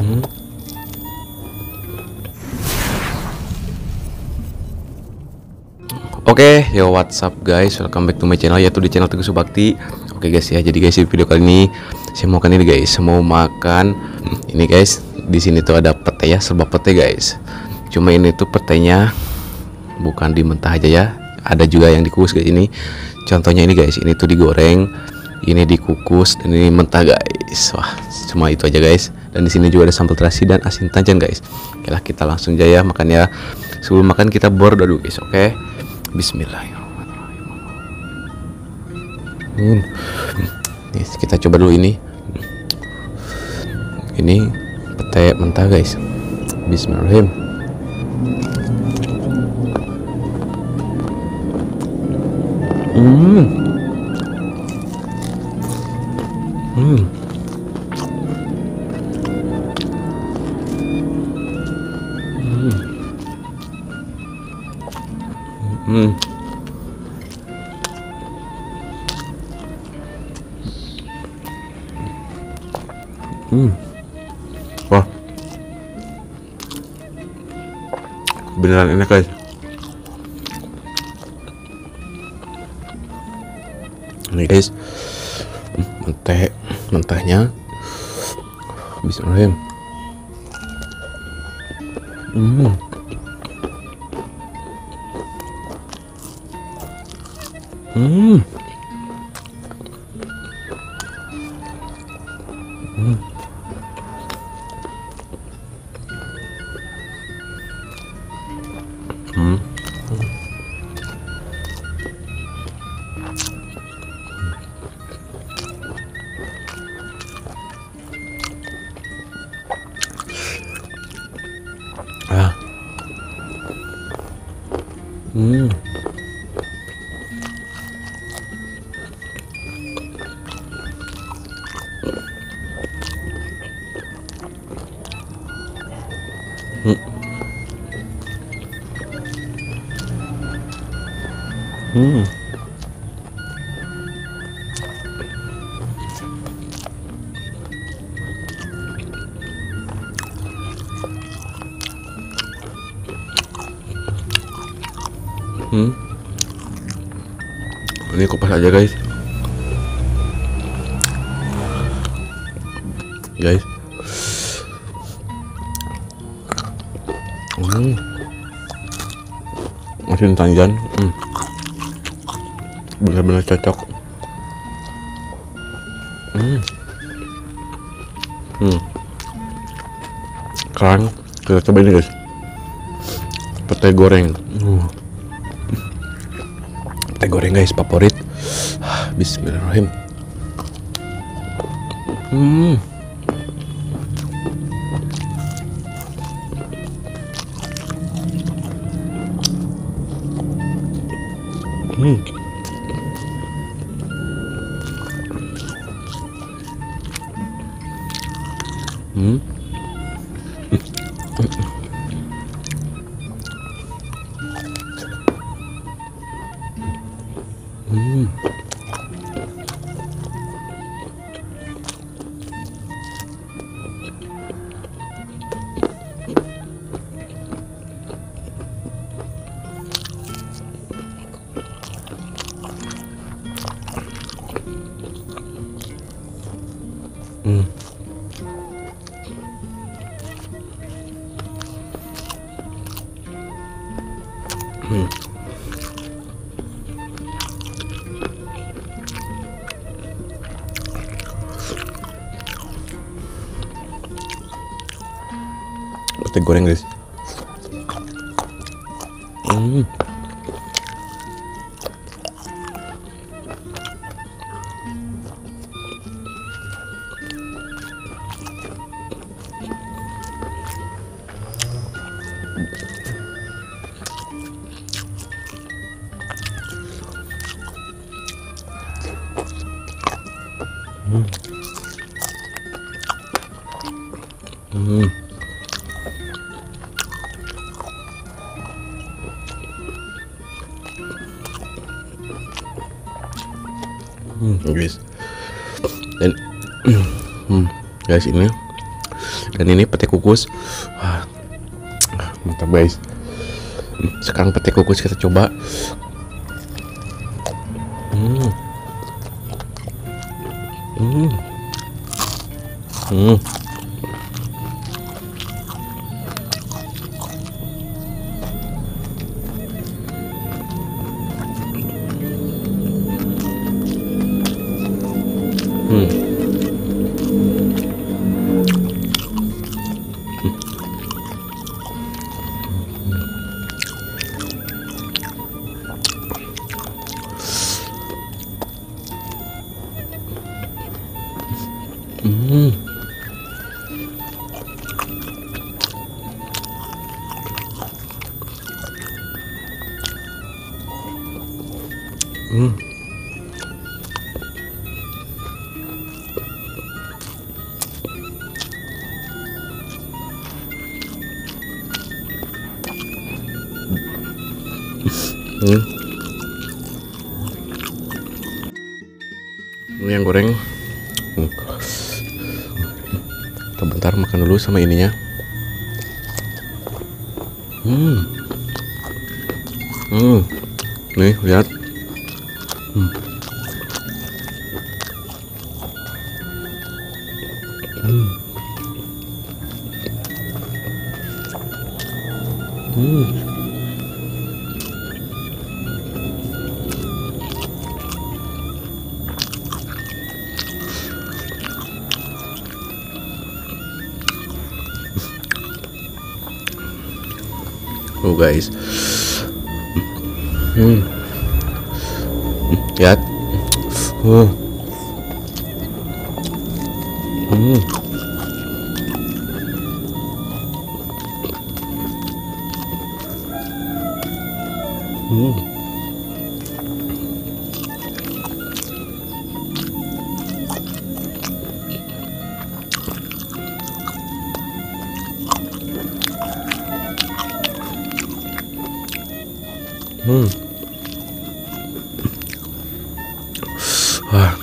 Oke, yo what's up guys, welcome back to my channel, yaitu di channel Teguh Subakti. Oke guys ya, jadi guys di video kali ini saya mau makan ini guys, mau makan ini guys. Di sini tuh ada pete ya, serba pete guys. Cuma ini tuh petenya bukan dimentah aja ya, ada juga yang dikukus guys ini. Contohnya ini guys, ini tuh digoreng, ini dikukus, dan ini mentah guys. Wah, cuma itu aja guys. Dan di sini juga ada sambal terasi dan asin tajan guys. Oke lah, kita langsung aja ya makan ya. Sebelum makan kita bordo dulu guys, oke? Bismillahirrahmanirrahim. Nih, kita coba dulu ini. Ini pete mentah guys. Bismillahirrahmanirrahim. Wah, beneran enak guys. Ini guys, mentahnya. Bismillahirrahmanirrahim. Ini kupas aja guys. Asin tajan, benar-benar cocok. Sekarang kita coba ini guys, pete goreng. Pete goreng guys, favorit. Bismillahirrahmanirrahim. Pete goreng guys. Guys, dan guys, ini Dan ini pete kukus. Wah, mantap guys. Sekarang pete kukus kita coba. Hmm. Hmm. Hmm. Hmm. Hmm. Hmm. Ini yang goreng. Kita bentar makan dulu sama ininya. Nih lihat. Oh guys, lihat, wah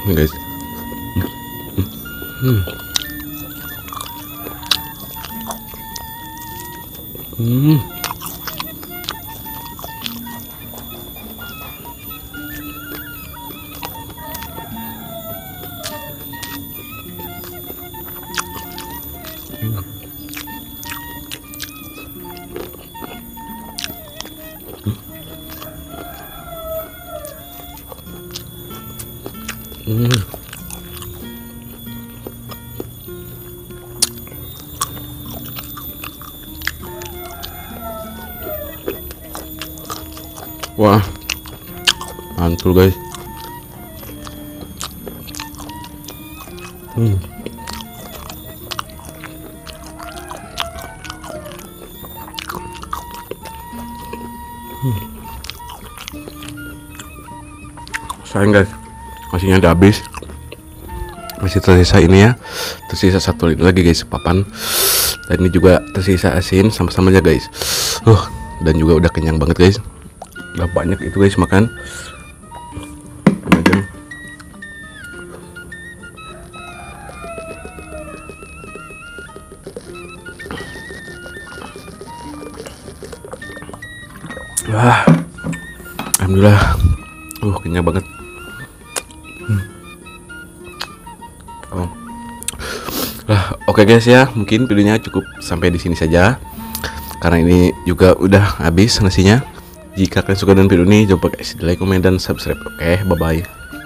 ini guys, wah mantul guys. Sayang guys, masihnya udah habis, masih tersisa ini ya, tersisa satu lagi guys, papan, dan ini juga tersisa asin sama-sama aja guys. Dan juga udah kenyang banget guys, udah banyak itu guys makan. Wah, alhamdulillah, kenyang banget. Oke guys ya, mungkin videonya cukup sampai di sini saja, karena ini juga udah habis nasinya. Jika kalian suka dengan video ini, jangan lupa kasih like, komen, dan subscribe. Oke, bye bye.